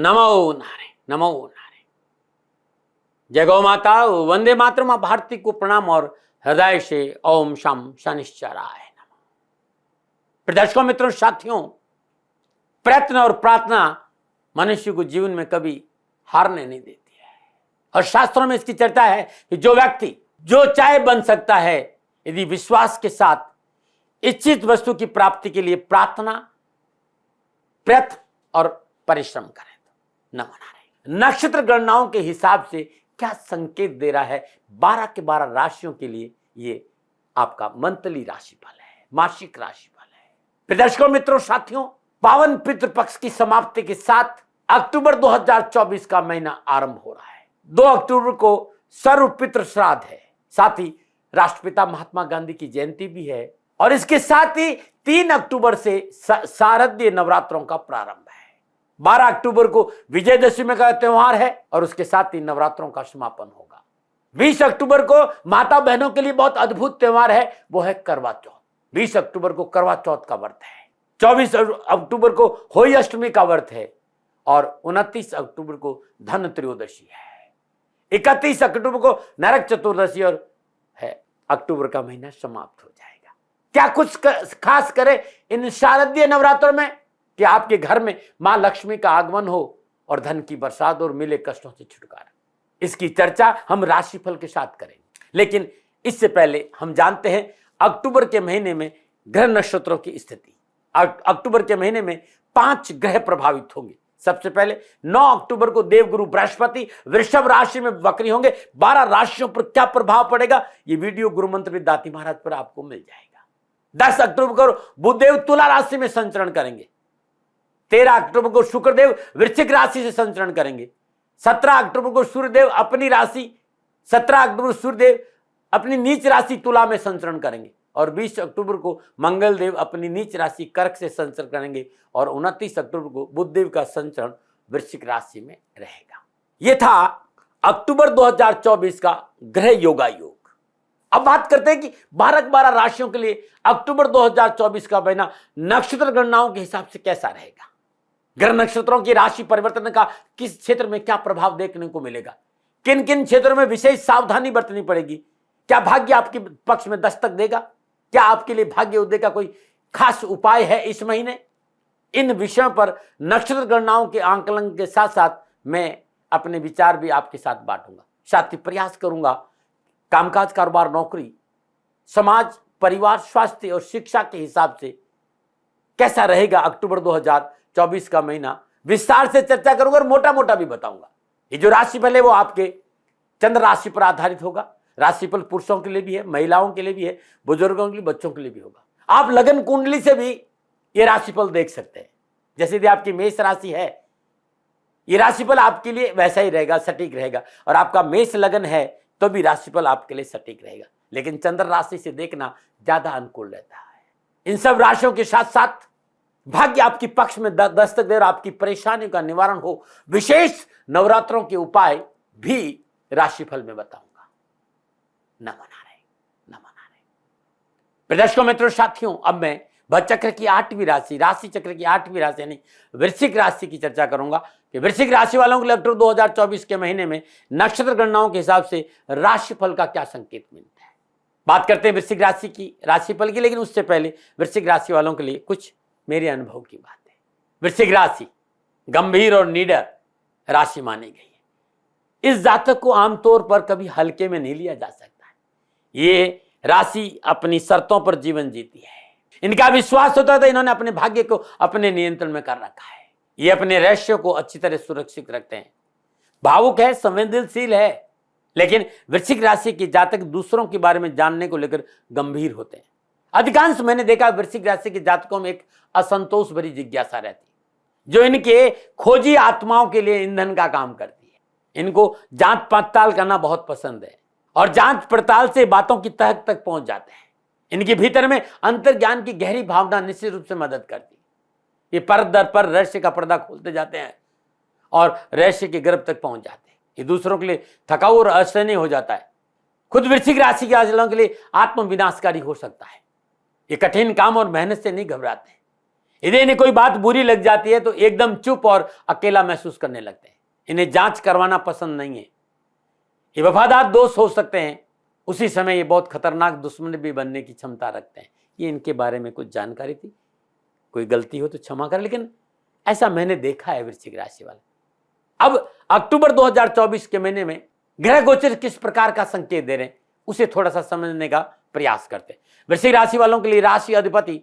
नमो नारायण, नमो नारायण। जय गौ माता, वंदे मातरम। मां भारती को प्रणाम और हृदय से ओम शम शनिश्चराय नमः। प्रदर्शकों, मित्रों, साथियों, प्रयत्न और प्रार्थना मनुष्य को जीवन में कभी हारने नहीं देती है। और शास्त्रों में इसकी चर्चा है कि जो व्यक्ति जो चाहे बन सकता है यदि विश्वास के साथ इच्छित वस्तु की प्राप्ति के लिए प्रार्थना, प्रयत्न और परिश्रम करे तो। नमो नारायण। नक्षत्र गणनाओं के हिसाब से क्या संकेत दे रहा है 12 के 12 राशियों के लिए? ये आपका मंथली राशिफल है, मासिक राशिफल है। प्रदर्शकों, मित्रों, साथियों, पावन पितृपक्ष की समाप्ति के साथ अक्टूबर 2024 का महीना आरंभ हो रहा है। 2 अक्टूबर को सर्व पितृ श्राद्ध है, साथ ही राष्ट्रपिता महात्मा गांधी की जयंती भी है और इसके साथ ही 3 अक्टूबर से शारदीय नवरात्रों का प्रारंभ है। 12 अक्टूबर को विजयदशमी का त्योहार है और उसके साथ ही नवरात्रों का समापन होगा। 20 अक्टूबर को माता बहनों के लिए बहुत अद्भुत त्योहार है, वो है करवा चौथ। 20 अक्टूबर को करवा चौथ का व्रत है। 24 अक्टूबर को होली अष्टमी का व्रत है और 29 अक्टूबर को धन त्रयोदशी है। 31 अक्टूबर को नरक चतुर्दशी और है। अक्टूबर का महीना समाप्त हो जाएगा। क्या कुछ खास करें इन शारदीय नवरात्रों में कि आपके घर में मां लक्ष्मी का आगमन हो और धन की बरसात और मिले कष्टों से छुटकारा? इसकी चर्चा हम राशिफल के साथ करेंगे, लेकिन इससे पहले हम जानते हैं अक्टूबर के महीने में ग्रह नक्षत्रों की स्थिति। अक्टूबर के महीने में 5 ग्रह प्रभावित होंगे। सबसे पहले 9 अक्टूबर को देवगुरु बृहस्पति वृषभ राशि में वक्री होंगे। 12 राशियों पर क्या प्रभाव पड़ेगा ये वीडियो गुरु मंत्र दाती महाराज पर आपको मिल जाएगा। 10 अक्टूबर को बुधदेव तुला राशि में संचरण करेंगे। 13 अक्टूबर को शुक्रदेव वृश्चिक राशि से संचरण करेंगे। 17 अक्टूबर को सूर्यदेव अपनी राशि 17 अक्टूबर सूर्यदेव अपनी नीच राशि तुला में संचरण करेंगे और 20 अक्टूबर को मंगल देव अपनी नीच राशि कर्क से संचरण करेंगे और 29 अक्टूबर को बुधदेव का संचरण वृश्चिक राशि में रहेगा। यह था अक्टूबर 2024 का ग्रह योगा योग। अब बात करते हैं कि 12 राशियों के लिए अक्टूबर 2024 का महीना नक्षत्र गणनाओं के हिसाब से कैसा रहेगा। ग्रह नक्षत्रों की राशि परिवर्तन का किस क्षेत्र में क्या प्रभाव देखने को मिलेगा, किन किन क्षेत्रों में विशेष सावधानी बरतनी पड़ेगी, क्या भाग्य आपके पक्ष में दस्तक देगा, क्या आपके लिए भाग्य उदय का कोई खास उपाय है इस महीने। इन विषयों पर नक्षत्र गणनाओं के आंकलन के साथ साथ मैं अपने विचार भी आपके साथ बांटूंगा। साथ ही प्रयास करूंगा कामकाज, कारोबार, नौकरी, समाज, परिवार, स्वास्थ्य और शिक्षा के हिसाब से कैसा रहेगा अक्टूबर 2024 का महीना, विस्तार से चर्चा करूंगा और मोटा मोटा भी बताऊंगा। ये जो राशिफल है वो आपके चंद्र राशि पर आधारित होगा। राशिफल पुरुषों के लिए भी है, महिलाओं के लिए भी है, बुजुर्गों के लिए, बच्चों के लिए भी होगा। आप लगन कुंडली से भी ये राशिफल देख सकते हैं। जैसे यदि आपकी मेष राशि है, ये राशिफल आपके लिए वैसा ही रहेगा, सटीक रहेगा। और आपका मेष लगन है तो भी राशिफल आपके लिए सटीक रहेगा, लेकिन चंद्र राशि से देखना ज्यादा अनुकूल रहता है। इन सब राशियों के साथ साथ भाग्य आपकी पक्ष में दस्तक दे और आपकी परेशानियों का निवारण हो, विशेष नवरात्रों के उपाय भी राशिफल में बताऊंगा। नमो नारायण, नमो नारायण। प्रदर्शकों, मित्रों, साथियों, अब मैं भचक्र की 8वीं राशि, राशि चक्र की 8वीं राशि यानी वृश्चिक राशि की चर्चा करूंगा कि वृश्चिक राशि वालों के लिए अक्टूबर 2024 के महीने में नक्षत्र गणनाओं के हिसाब से राशिफल का क्या संकेत मिलता है। बात करते हैं वृश्चिक राशि की राशिफल की, लेकिन उससे पहले वृश्चिक राशि वालों के लिए कुछ मेरे अनुभव की बात है। वृश्चिक राशि गंभीर और निडर राशि मानी गई है। इस जातक को आमतौर पर कभी हल्के में नहीं लिया जा सकता। ये राशि अपनी शर्तों पर जीवन जीती है। इनका विश्वास होता था, इन्होंने अपने भाग्य को अपने नियंत्रण में कर रखा है। ये अपने रहस्यों को अच्छी तरह सुरक्षित रखते हैं। भावुक है, संवेदनशील है, लेकिन वृश्चिक राशि के जातक दूसरों के बारे में जानने को लेकर गंभीर होते हैं। अधिकांश मैंने देखा वृश्चिक राशि के जातकों में एक असंतोष भरी जिज्ञासा रहती है जो इनके खोजी आत्माओं के लिए ईंधन का काम करती है। इनको जांच पड़ताल करना बहुत पसंद है और जांच पड़ताल से बातों की तह तक पहुंच जाते हैं। इनके भीतर में अंतर्ज्ञान की गहरी भावना निश्चित रूप से मदद करती है। ये पर दर पर रहस्य का पर्दा खोलते जाते हैं और रहस्य के गर्भ तक पहुंच जाते हैं। ये दूसरों के लिए थकाऊ और असहनीय हो जाता है। खुद वृश्चिक राशि के वालों के लिए आत्म विनाशकारी हो सकता है। ये कठिन काम और मेहनत से नहीं घबराते। यदि इन्हें कोई बात बुरी लग जाती है तो एकदम चुप और अकेला महसूस करने लगते हैं। इन्हें जांच करवाना पसंद नहीं है। ये वफादार दोस्त हो सकते हैं, उसी समय ये बहुत खतरनाक दुश्मन भी बनने की क्षमता रखते हैं। ये इनके बारे में कुछ जानकारी थी, कोई गलती हो तो क्षमा करें, लेकिन ऐसा मैंने देखा है वृश्चिक राशि वाले। अब अक्टूबर 2024 के महीने में ग्रह गोचर किस प्रकार का संकेत दे रहे हैं उसे थोड़ा सा समझने का प्रयास करते हैं। वृश्चिक राशि वालों के लिए राशि अधिपति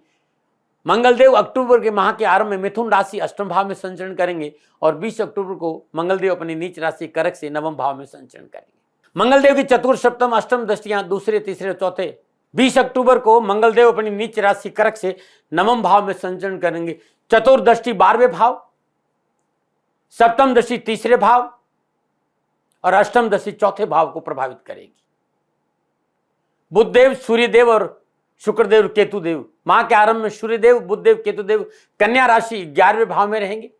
मंगलदेव अक्टूबर के माह के आरंभ में मिथुन राशि अष्टम भाव में संचरण करेंगे और 20 अक्टूबर को मंगलदेव अपनी नीच राशि कर्क से नवम भाव में संचरण करेंगे। मंगलदेव की चतुर्थ सप्तम अष्टम दृष्टियां दूसरे तीसरे और चौथे 20 अक्टूबर को मंगलदेव अपनी नीच राशि कर्क से नवम भाव में संचरण करेंगे। चतुर्दृष्टि 12वें भाव, सप्तम दृष्टि तीसरे भाव और अष्टम दृष्टि चौथे भाव को प्रभावित करेगी। बुधदेव, सूर्यदेव और शुक्रदेव, केतुदेव माह के आरंभ में सूर्यदेव, बुधदेव, केतुदेव कन्या राशि 11वें भाव में रहेंगे।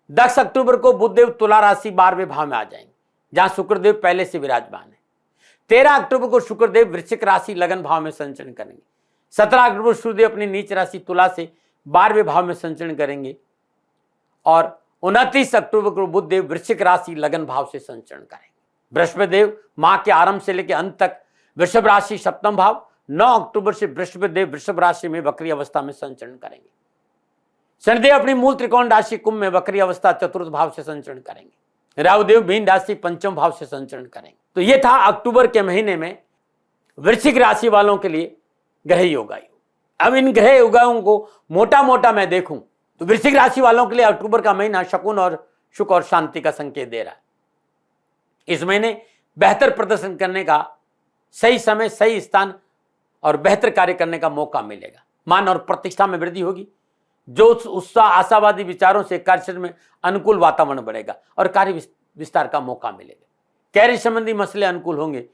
10 अक्टूबर को बुधदेव तुला राशि 12वें भाव में आ जाएंगे, जहां शुक्रदेव पहले से विराजमान है। 13 अक्टूबर को शुक्रदेव वृश्चिक राशि लगन भाव में संचरण करेंगे। 17 अक्टूबर सूर्यदेव अपनी नीच राशि तुला से 12वें भाव में संचरण करेंगे और 29 अक्टूबर को बुधदेव वृश्चिक राशि लगन भाव से संचरण करेंगे। बृहस्पतिदेव माह के आरंभ से लेकर अंत तक वृषभ राशि सप्तम भाव, 9 अक्टूबर से बृहस्पतिदेव वृषभ राशि में वक्री अवस्था में संचरण करेंगे। शनिदेव अपनी मूल त्रिकोण राशि कुंभ में वक्री अवस्था चतुर्थ भाव से संचरण करेंगे। राहुदेव मीन राशि पंचम भाव से संचरण करेंगे। तो यह था अक्टूबर के महीने में वृश्चिक राशि वालों के लिए ग्रह योगायोग। अब इन ग्रह योगायों को मोटा मोटा मैं देखूं तो वृश्चिक राशि वालों के लिए अक्टूबर का महीना शकुन और सुख और शांति का संकेत दे रहा है। इस महीने बेहतर प्रदर्शन करने का सही समय, सही स्थान और बेहतर कार्य करने का मौका मिलेगा। मान और प्रतिष्ठा में वृद्धि होगी। जो उत्साह, आशावादी विचारों से कार्यक्षेत्र में अनुकूल वातावरण बढ़ेगा और कार्य विस्तार का मौका मिलेगा। कैरियर संबंधी मसले अनुकूल होंगे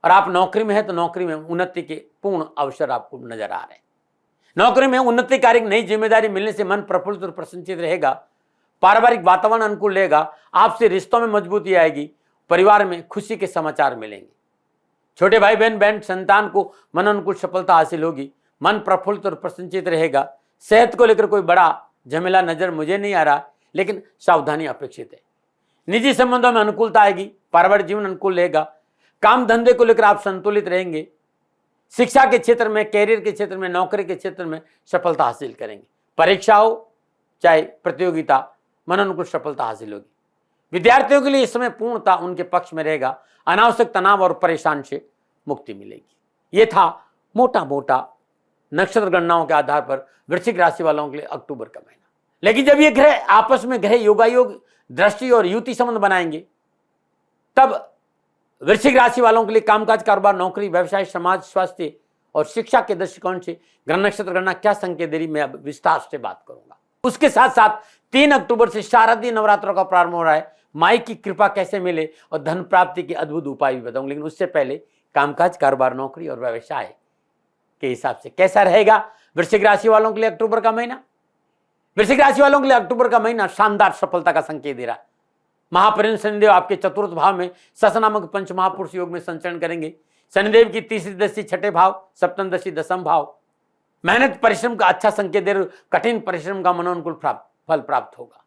और आप नौकरी में हैं तो नौकरी में उन्नति के पूर्ण अवसर आपको नजर आ रहे हैं। नौकरी में उन्नति कार्य, नई जिम्मेदारी मिलने से मन प्रफुल्लित और प्रसन्नचित रहेगा। पारिवारिक वातावरण अनुकूल रहेगा। आपसे रिश्तों में मजबूती आएगी। परिवार में खुशी के समाचार मिलेंगे। छोटे भाई बहन संतान को मन अनुकूल सफलता हासिल होगी। मन प्रफुल्लित और प्रसन्नचित रहेगा। सेहत को लेकर कोई बड़ा झमेला नजर मुझे नहीं आ रहा, लेकिन सावधानी अपेक्षित है। निजी संबंधों में अनुकूलता आएगी। पारिवारिक जीवन अनुकूल रहेगा। काम धंधे को लेकर आप संतुलित रहेंगे। शिक्षा के क्षेत्र में, कैरियर के क्षेत्र में, नौकरी के क्षेत्र में सफलता हासिल करेंगे। परीक्षा हो चाहे प्रतियोगिता, मन अनुकूल सफलता हासिल होगी। विद्यार्थियों के लिए इस समय पूर्णता उनके पक्ष में रहेगा। अनावश्यक तनाव और परेशान से मुक्ति मिलेगी। यह था मोटा मोटा नक्षत्र गणनाओं के आधार पर वृश्चिक राशि वालों के लिए अक्टूबर का महीना। लेकिन जब ये ग्रह आपस में ग्रह योगायोग, दृष्टि और युति संबंध बनाएंगे, तब वृश्चिक राशि वालों के लिए कामकाज, कारोबार, नौकरी, व्यवसाय, समाज, स्वास्थ्य और शिक्षा के दृष्टिकोण से ग्रह नक्षत्र गणना क्या संकेत दे रही, मैं अब विस्तार से बात करूंगा। उसके साथ साथ 3 अक्टूबर से शारदीय नवरात्रों का प्रारंभ हो रहा है। माई की कृपा कैसे मिले और धन प्राप्ति के अद्भुत उपाय भी बताऊंगा। लेकिन उससे पहले कामकाज, कारोबार, नौकरी और व्यवसाय के हिसाब से कैसा रहेगा वृश्चिक राशि वालों के लिए अक्टूबर का महीना। वृश्चिक राशि वालों के लिए अक्टूबर का महीना शानदार सफलता का संकेत दे रहा है। महापरिण शनिदेव आपके चतुर्थ भाव में सस नामक पंच महापुरुष योग में संचरण करेंगे। शनिदेव की तीसरी दृष्टि छठे भाव, सप्तम दृष्टि दसम भाव। मेहनत परिश्रम का अच्छा संकेत दे रहे। कठिन परिश्रम का मनोनुकूल फल प्राप्त होगा।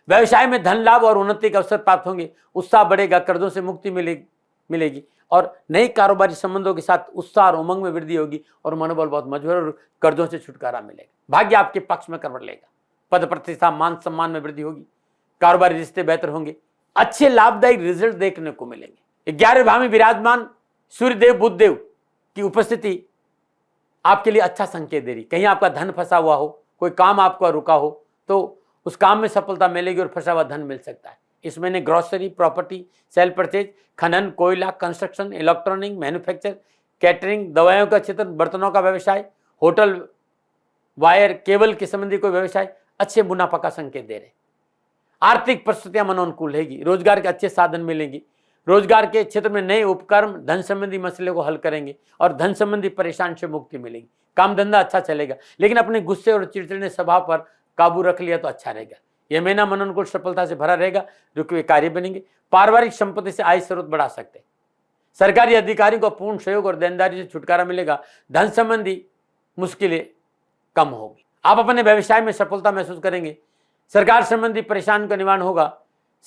व्यवसाय में धन लाभ और उन्नति के अवसर प्राप्त होंगे। उत्साह बढ़ेगा। कर्जों से मुक्ति मिलेगी और नई कारोबारी संबंधों के साथ उत्साह और उमंग में वृद्धि होगी और मनोबल बहुत मजबूत और कर्जों से छुटकारा मिलेगा। भाग्य आपके पक्ष में करवट लेगा। पद प्रतिष्ठा, मान सम्मान में वृद्धि होगी। कारोबारी रिश्ते बेहतर होंगे। अच्छे लाभदायक रिजल्ट देखने को मिलेंगे। 11वें भाव में विराजमान सूर्यदेव, बुधदेव की उपस्थिति आपके लिए अच्छा संकेत दे रही। कहीं आपका धन फंसा हुआ हो, कोई काम आपका रुका हो, तो उस काम में सफलता मिलेगी और फंसा हुआ धन मिल सकता है। इस महीने ग्रोसरी, प्रॉपर्टी, सेल परचेज, खनन, कोयला, कंस्ट्रक्शन, इलेक्ट्रॉनिक, मैन्युफैक्चर, कैटरिंग, दवाइयों का क्षेत्र, बर्तनों का व्यवसाय, होटल, वायर, केबल के संबंधी कोई व्यवसाय अच्छे मुनाफा का संकेत दे रहे हैं। आर्थिक परिस्थितियां मनोनुकूल रहेगी। रोजगार के अच्छे साधन मिलेंगे। रोजगार के क्षेत्र में नए उपक्रम धन संबंधी मसले को हल करेंगे और धन संबंधी परेशान से मुक्ति मिलेगी। काम धंधा अच्छा चलेगा, लेकिन अपने गुस्से और चिड़चिड़े स्वभाव पर काबू रख लिया तो अच्छा रहेगा। यह महीना मनोनुकूल सफलता से भरा रहेगा। रुके हुए कार्य बनेंगे। पारिवारिक संपत्ति से आय स्रोत बढ़ा सकते हैं। सरकारी अधिकारियों को पूर्ण सहयोग और देनदारी से छुटकारा मिलेगा। धन संबंधी मुश्किलें कम होगी। आप अपने व्यवसाय में सफलता महसूस करेंगे। सरकार संबंधी परेशानी का निवारण होगा।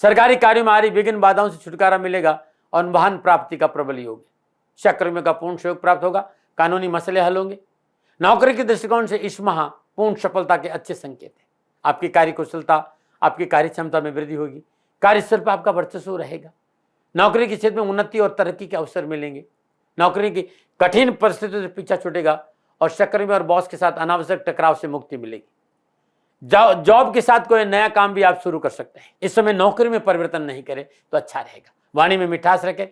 सरकारी कार्यों में आ रही विघ्न बाधाओं से छुटकारा मिलेगा और वाहन प्राप्ति का प्रबल योग है। सहकर्मियों का पूर्ण सहयोग प्राप्त होगा। कानूनी मसले हल होंगे। नौकरी के दृष्टिकोण से इस माह पूर्ण सफलता के अच्छे संकेत है। आपकी कार्य कुशलता, आपकी कार्य क्षमता में वृद्धि होगी। कार्यस्थल पर आपका वर्चस्व रहेगा। नौकरी के क्षेत्र में उन्नति और तरक्की के अवसर मिलेंगे। नौकरी की कठिन परिस्थितियों से पीछा छूटेगा और सहकर्मी और बॉस के साथ अनावश्यक टकराव से मुक्ति मिलेगी। जॉब के साथ कोई नया काम भी आप शुरू कर सकते हैं। इस समय नौकरी में परिवर्तन नहीं करें तो अच्छा रहेगा। वाणी में मिठास रखें।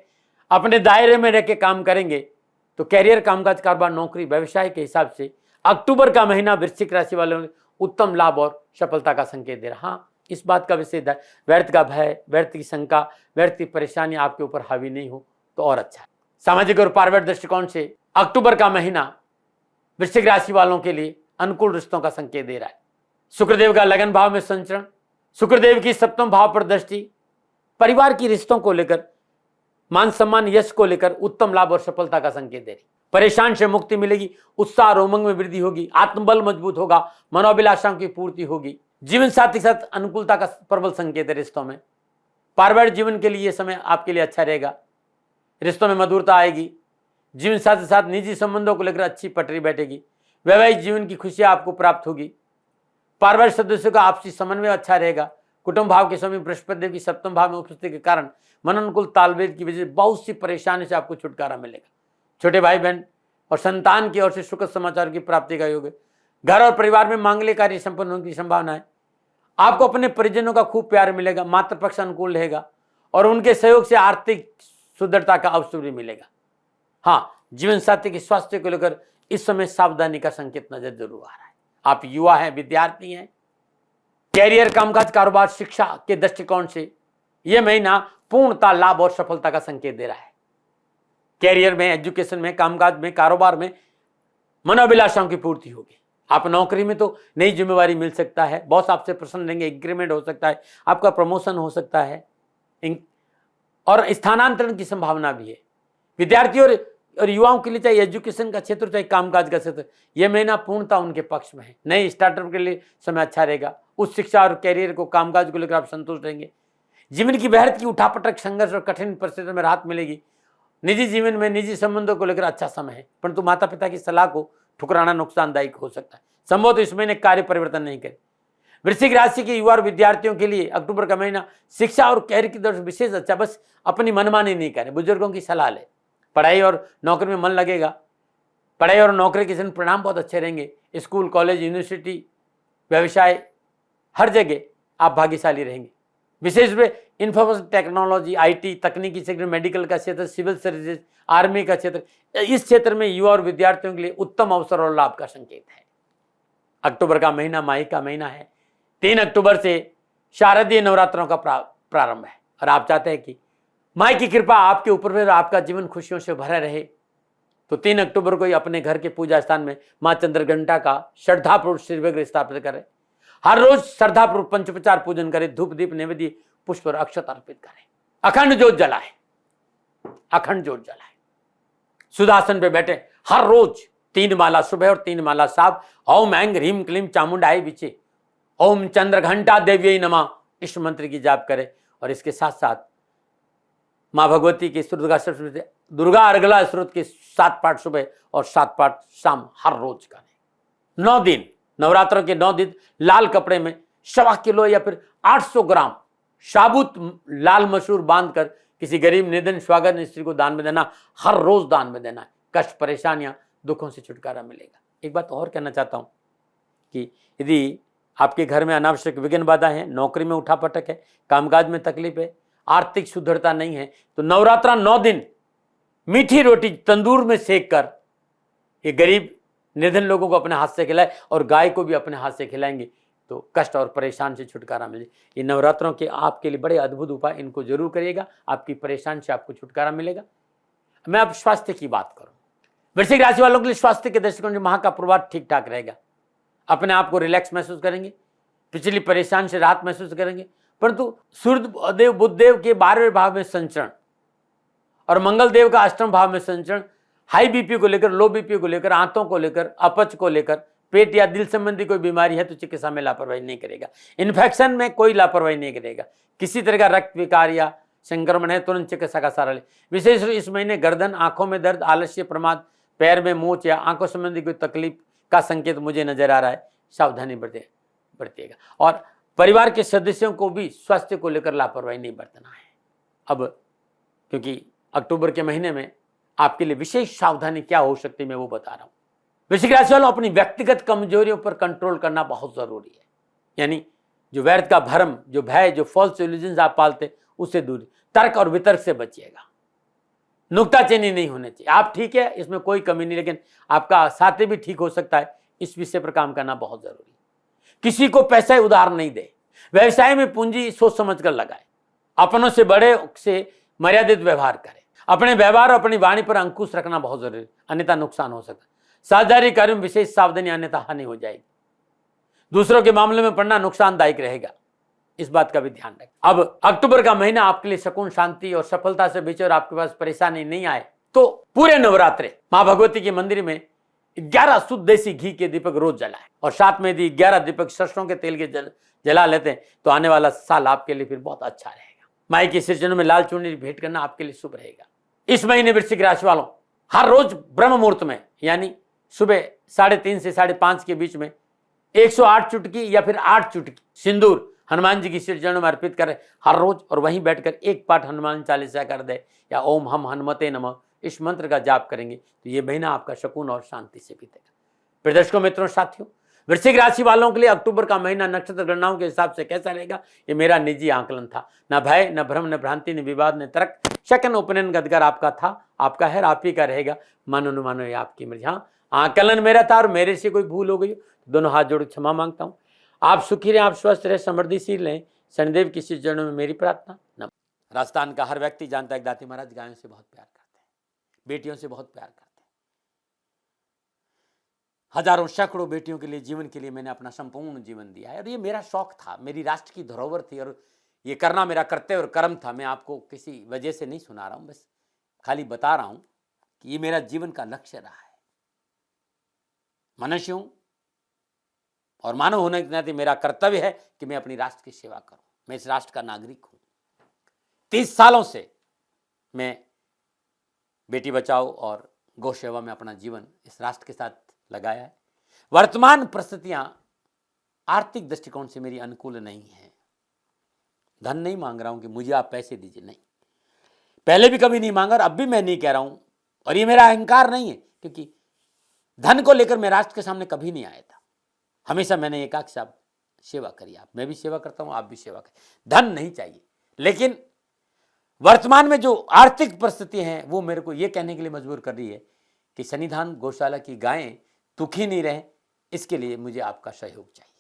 अपने दायरे में रह के काम करेंगे तो कैरियर, कामकाज, कारोबार, नौकरी, व्यवसाय के हिसाब से अक्टूबर का महीना वृश्चिक राशि वालों ने उत्तम लाभ और सफलता का संकेत दे रहा। हाँ, इस बात का विशेष ध्यान, व्यर्थ का भय, व्यर्थ की शंका, व्यर्थ की परेशानी आपके ऊपर हावी नहीं हो तो और अच्छा है। सामाजिक और पारिवारिक दृष्टिकोण से अक्टूबर का महीना वृश्चिक राशि वालों के लिए अनुकूल रिश्तों का संकेत दे रहा है। शुक्रदेव का लगन भाव में संचरण, शुक्रदेव की सप्तम भाव पर दृष्टि परिवार की रिश्तों को लेकर, मान सम्मान, यश को लेकर उत्तम लाभ और सफलता का संकेत दे रही। परेशान से मुक्ति मिलेगी। उत्साह और उमंग में वृद्धि होगी। आत्मबल मजबूत होगा। मनोभिलाषाओं की पूर्ति होगी। जीवन साथी के साथ अनुकूलता का प्रबल संकेत है रिश्तों में। पारिवारिक जीवन के लिए यह समय आपके लिए अच्छा रहेगा। रिश्तों में मधुरता आएगी। जीवन साथी के साथ निजी संबंधों को लेकर अच्छी पटरी बैठेगी। वैवाहिक जीवन की खुशियां आपको प्राप्त होगी। पारिवारिक सदस्यों का आपसी समन्वय अच्छा रहेगा। कुटुंब भाव के समय बृहस्पति देव की सप्तम भाव में उपस्थिति के कारण मन अनुकूल तालमेल की वजह से बहुत सी परेशानी से आपको छुटकारा मिलेगा। छोटे भाई बहन और संतान की ओर से सुखद समाचार की प्राप्ति का योग है। घर और परिवार में मांगलिक कार्य संपन्न होने की संभावना है। आपको अपने परिजनों का खूब प्यार मिलेगा। मातृपक्ष अनुकूल रहेगा और उनके सहयोग से आर्थिक सुदृढ़ता का अवसर भी मिलेगा। हाँ, जीवन साथी के स्वास्थ्य को लेकर इस समय सावधानी का संकेत नजर जरूर आ रहा है। आप युवा हैं, विद्यार्थी हैं, कैरियर, कामकाज, कारोबार, शिक्षा के दृष्टिकोण से यह महीना पूर्णता, लाभ और सफलता का संकेत दे रहा है। कैरियर में, एजुकेशन में, कामकाज में, कारोबार में मनोभिलाषाओं की पूर्ति होगी। आप नौकरी में तो नई जिम्मेवारी मिल सकता है। बॉस आपसे प्रसन्न रहेंगे। इंक्रीमेंट हो सकता है। आपका प्रमोशन हो सकता है और स्थानांतरण की संभावना भी है। विद्यार्थियों और युवाओं के लिए चाहे एजुकेशन का क्षेत्र, चाहे कामकाज का क्षेत्र, यह महीना पूर्णता उनके पक्ष में है। नए स्टार्टअप के लिए समय अच्छा रहेगा। उच्च शिक्षा और कैरियर को, कामकाज को लेकर आप संतुष्ट रहेंगे। जीवन की बेहद की उठापटक, संघर्ष और कठिन परिस्थितियों में राहत मिलेगी। निजी जीवन में, निजी संबंधों को लेकर अच्छा समय है, परंतु माता पिता की सलाह को ठुकराना नुकसानदायक हो सकता है। संभव तो इस महीने कार्य परिवर्तन नहीं करें। वृश्चिक राशि के युवा और विद्यार्थियों के लिए अक्टूबर का महीना शिक्षा और कैरियर की दृष्टि से विशेष अच्छा। बस अपनी मनमानी नहीं करें, बुजुर्गों की सलाह लें। पढ़ाई और नौकरी में मन लगेगा। पढ़ाई और नौकरी के परिणाम बहुत अच्छे रहेंगे। स्कूल, कॉलेज, यूनिवर्सिटी, व्यवसाय, हर जगह आप भाग्यशाली रहेंगे। विशेष रूप से इंफॉर्मेशन टेक्नोलॉजी, आईटी, तकनीकी क्षेत्र, मेडिकल का क्षेत्र, सिविल सर्विसेज, आर्मी का क्षेत्र, इस क्षेत्र में युवा और विद्यार्थियों के लिए उत्तम अवसर और लाभ का संकेत है। अक्टूबर का महीना माही का महीना है। 3 अक्टूबर से शारदीय नवरात्रों का प्रारंभ है और आप चाहते हैं कि माई की कृपा आपके ऊपर और आपका जीवन खुशियों से भरा रहे तो 3 अक्टूबर को ही अपने घर के पूजा स्थान में मां चंद्रघंटा का श्रद्धापूर्वक श्रीविग्रह स्थापित करें। हर रोज श्रद्धापूर्वक पंचोपचार पूजन करें। धूप दीप नैवेद्य पुष्प और अक्षत अर्पित करें। अखंड ज्योत जलाए, अखंड ज्योत जलाए। सुदासन पे बैठे हर रोज 3 माला सुबह और 3 माला शाम ओम ऐं ह्रीं क्लीं चामुंडाय विचे, ओम चंद्रघंटा देव्यै नमः, इस मंत्र की जाप करें। और इसके साथ साथ मां भगवती के दुर्गा अर्गला स्रोत के 7 पाठ सुबह और 7 पाठ शाम हर रोज करें। 9 दिन, नवरात्रों के 9 दिन लाल कपड़े में 1.25 किलो या फिर 800 ग्राम साबुत लाल मसूर बांधकर किसी गरीब, निर्धन, स्वागत स्त्री को दान में देना। हर रोज दान में देना है। कष्ट, परेशानियां, दुखों से छुटकारा मिलेगा। एक बात और कहना चाहता हूं कि यदि आपके घर में अनावश्यक विघ्न बाधा है, नौकरी में उठापटक है, कामकाज में तकलीफ है, आर्थिक सुदृढ़ता नहीं है, तो नवरात्रा 9 दिन मीठी रोटी तंदूर में सेक कर ये गरीब, निर्धन लोगों को अपने हाथ से खिलाए और गाय को भी अपने हाथ से खिलाएंगे तो कष्ट और परेशान से छुटकारा मिले। ये नवरात्रों के आपके लिए बड़े अद्भुत उपाय, इनको जरूर करिएगा। आपकी परेशानी से आपको छुटकारा मिलेगा। मैं अब स्वास्थ्य की बात करूं। वृश्चिक राशि वालों के लिए स्वास्थ्य के दृष्टिकोण से माह का पूर्वार्ध ठीक ठाक रहेगा। अपने आप को रिलैक्स महसूस करेंगे। पिछली परेशानी से राहत महसूस करेंगे। परंतु सूर्य देव, बुध देव के 12वें भाव में संचरण और मंगल देव का 8वें भाव में संचरण हाई बीपी को लेकर, लो बीपी को लेकर, आंतों को लेकर, अपच को लेकर पेट या दिल संबंधी कोई बीमारी है तो चिकित्सा में लापरवाही नहीं करेगा। इन्फेक्शन में कोई लापरवाही नहीं करेगा। किसी तरह का रक्त विकार या संक्रमण है तुरंत चिकित्सा का सहारा ले। विशेष रूप इस महीने गर्दन, आंखों में दर्द, आलस्य, प्रमाद, पैर में मोच या आंखों संबंधी कोई तकलीफ का संकेत मुझे नजर आ रहा है। सावधानी बरतिएगा और परिवार के सदस्यों को भी स्वास्थ्य को लेकर लापरवाही नहीं बरतना है। अब क्योंकि अक्टूबर के महीने में आपके लिए विशेष सावधानी क्या हो सकती है मैं वो बता रहा हूं। वृश्चिक राशि वालों, अपनी व्यक्तिगत कमजोरियों पर कंट्रोल करना बहुत जरूरी है। यानी जो व्यर्थ का भ्रम, जो भय, जो फॉल्स इल्यूजन्स आप पालते उससे दूर, तर्क और वितर्क से बचिएगा। नुक्ताचीनी नहीं होने चाहिए। आप ठीक है, इसमें कोई कमी नहीं, लेकिन आपका साथी भी ठीक हो सकता है। इस विषय पर काम करना बहुत जरूरी है। किसी को पैसे उधार नहीं दे। व्यवसाय में पूंजी सोच समझ कर लगाए। अपनों से बड़े से मर्यादित व्यवहार करें। अपने व्यवहार और अपनी वाणी पर अंकुश रखना बहुत जरूरी है, अन्यथा नुकसान हो सकता है। साझेदारी कार्यों में विशेष सावधानी, अन्यथा हानि हो जाएगी। दूसरों के मामले में पड़ना नुकसानदायक रहेगा, इस बात का भी ध्यान रखें। अब अक्टूबर का महीना आपके लिए सुकून, शांति और सफलता से बीचे और आपके पास परेशानी नहीं आए तो पूरे नवरात्रे मां भगवती के मंदिर में 11 शुद्ध देसी घी के दीपक रोज जलाएं और साथ में यदि 11 दीपक सरसों के तेल के जला लेते हैं तो आने वाला साल आपके लिए फिर बहुत अच्छा रहेगा। माई के सिरजनों में लाल चुनरी भेंट करना आपके लिए शुभ रहेगा। इस महीने वृश्चिक राशि वालों, हर रोज ब्रह्म मुहूर्त में यानी सुबह 3:30 से 5:30 के बीच में 108 चुटकी या फिर 8 चुटकी सिंदूर हनुमान जी की सिरजनों में अर्पित करें हर रोज, और वहीं बैठकर एक पाठ हनुमान चालीसा कर दे या ओम हम हनुमते नमः इस मंत्र का जाप करेंगे तो ये महीना आपका सुकून और शांति से बीतेगा। प्रिय दर्शकों, मित्रों, साथियों, वृश्चिक राशि वालों के लिए अक्टूबर का महीना नक्षत्र गणनाओं के हिसाब से कैसा रहेगा, ये मेरा निजी आकलन था। न भय, न भ्रम, न भ्रांति, न विवाद, न तर्क। सेकंड ओपिनियन का अधिकार आपका था, आपका है, आप ही का रहेगा। मानो न मानो ये आपकी मर्जी। हाँ, आकलन मेरा था और मेरे से कोई भूल हो गई तो दोनों हाथ जोड़ क्षमा मांगता हूँ। आप सुखी रहें, आप स्वस्थ रहे, समृद्धिशील रहें। शनिदेव की इस चरणों में मेरी प्रार्थना। राजस्थान का हर व्यक्ति जानता है कि दाती महाराज गायों से बहुत प्यार करते हैं, बेटियों से बहुत प्यार करते हैं। हजारों सैकड़ों बेटियों के लिए, जीवन के लिए मैंने अपना संपूर्ण जीवन दिया है और ये मेरा शौक था, मेरी राष्ट्र की धरोहर थी और ये करना मेरा कर्तव्य और कर्म था। मैं आपको किसी वजह से नहीं सुना रहा हूं, बस खाली बता रहा हूं कि ये मेरा जीवन का लक्ष्य रहा है। मनुष्य हूं और मानव होने के नाते मेरा कर्तव्य है कि मैं अपनी राष्ट्र की सेवा करूं। मैं इस राष्ट्र का नागरिक हूं। 30 सालों से मैं बेटी बचाओ और गौ सेवा में अपना जीवन इस राष्ट्र के साथ लगाया है। वर्तमान परिस्थितियां आर्थिक दृष्टिकोण से मेरी अनुकूल नहीं है। धन नहीं मांग रहा हूं कि मुझे आप पैसे दीजिए, नहीं, पहले भी कभी नहीं मांगा और अब भी मैं नहीं कह रहा हूं। और ये मेरा अहंकार नहीं है, क्योंकि धन को लेकर मैं राष्ट्र के सामने कभी नहीं आया था। हमेशा मैंने ये कहा कि साहब सेवा करिए, आप, मैं भी सेवा करता हूं, आप भी सेवा करिए। धन नहीं चाहिए, लेकिन वर्तमान में जो आर्थिक परिस्थिति हैं वो मेरे को ये कहने के लिए मजबूर कर रही है कि सन्निधान गौशाला की गायें दुखी नहीं रहे, इसके लिए मुझे आपका सहयोग चाहिए।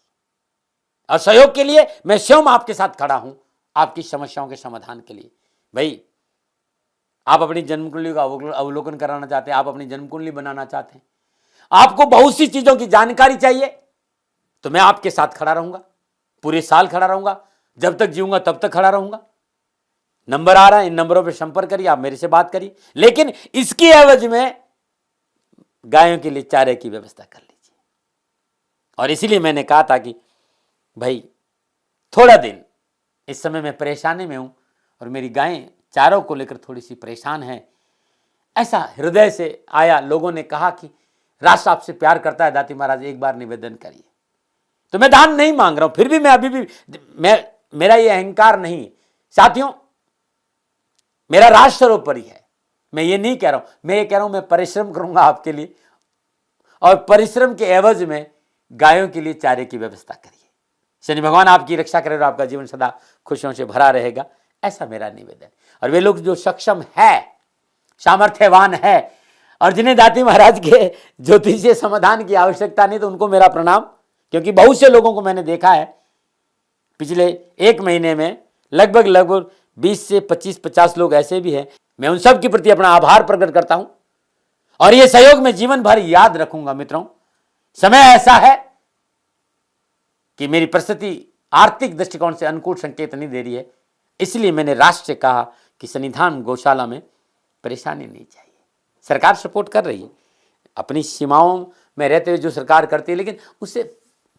और सहयोग के लिए मैं स्वयं आपके साथ खड़ा हूं, आपकी समस्याओं के समाधान के लिए। भाई, आप अपनी जन्म कुंडली का अवलोकन कराना चाहते हैं, आप अपनी जन्म कुंडली बनाना चाहते हैं, आपको बहुत सी चीजों की जानकारी चाहिए, तो मैं आपके साथ खड़ा रहूंगा, पूरे साल खड़ा रहूंगा, जब तक जीऊंगा तब तक खड़ा रहूंगा। नंबर आ रहा है, इन नंबरों पर संपर्क करिए, आप मेरे से बात करिए, लेकिन इसकी एवज में गायों के लिए चारे की व्यवस्था कर लीजिए। और इसीलिए मैंने कहा था कि भाई थोड़ा दिन इस समय मैं परेशानी में हूं और मेरी गायें चारों को लेकर थोड़ी सी परेशान है। ऐसा हृदय से आया, लोगों ने कहा कि राष्ट्र आपसे प्यार करता है दाती महाराज, एक बार निवेदन करिए। तो मैं दान नहीं मांग रहा हूं, फिर भी मैं अभी भी मेरा ये अहंकार नहीं है साथियों, मेरा राष्ट्र सर्वोपरि है। मैं ये नहीं कह रहा हूं, मैं ये कह रहा हूं मैं परिश्रम करूंगा आपके लिए, और परिश्रम के एवज में गायों के लिए चारे की व्यवस्था करिए। शनि भगवान आपकी रक्षा करे और आपका जीवन सदा खुशियों से भरा रहेगा, ऐसा मेरा निवेदन। और वे लोग जो सक्षम है, सामर्थ्यवान है और जिन्हें दाती महाराज के ज्योतिषीय समाधान की आवश्यकता नहीं, तो उनको मेरा प्रणाम। क्योंकि बहुत से लोगों को मैंने देखा है पिछले एक महीने में, लगभग 20 से 25-50 लोग ऐसे भी हैं। मैं उन सब के प्रति अपना आभार प्रकट करता हूं और ये सहयोग मैं जीवन भर याद रखूंगा। मित्रों, समय ऐसा है कि मेरी परिस्थिति आर्थिक दृष्टिकोण से अनुकूल संकेत नहीं दे रही है, इसलिए मैंने राष्ट्र से कहा कि सन्निधान गौशाला में परेशानी नहीं चाहिए। सरकार सपोर्ट कर रही है, अपनी सीमाओं में रहते हुए जो सरकार करती है, लेकिन उससे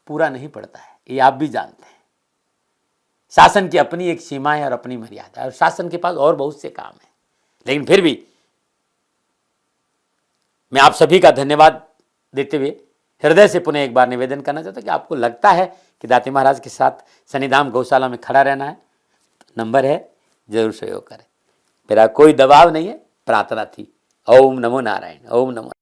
पूरा नहीं पड़ता है, ये आप भी जानते हैं। शासन की अपनी एक सीमा है और अपनी मर्यादा है, और शासन के पास और बहुत से काम है। लेकिन फिर भी मैं आप सभी का धन्यवाद देते हुए हृदय से पुनः एक बार निवेदन करना चाहता हूं कि आपको लगता है कि दाती महाराज के साथ शनिधाम गौशाला में खड़ा रहना है, तो नंबर है, जरूर सहयोग करें। मेरा कोई दबाव नहीं है, प्रार्थना थी। ओम नमो नारायण, ओम नमो नारायण।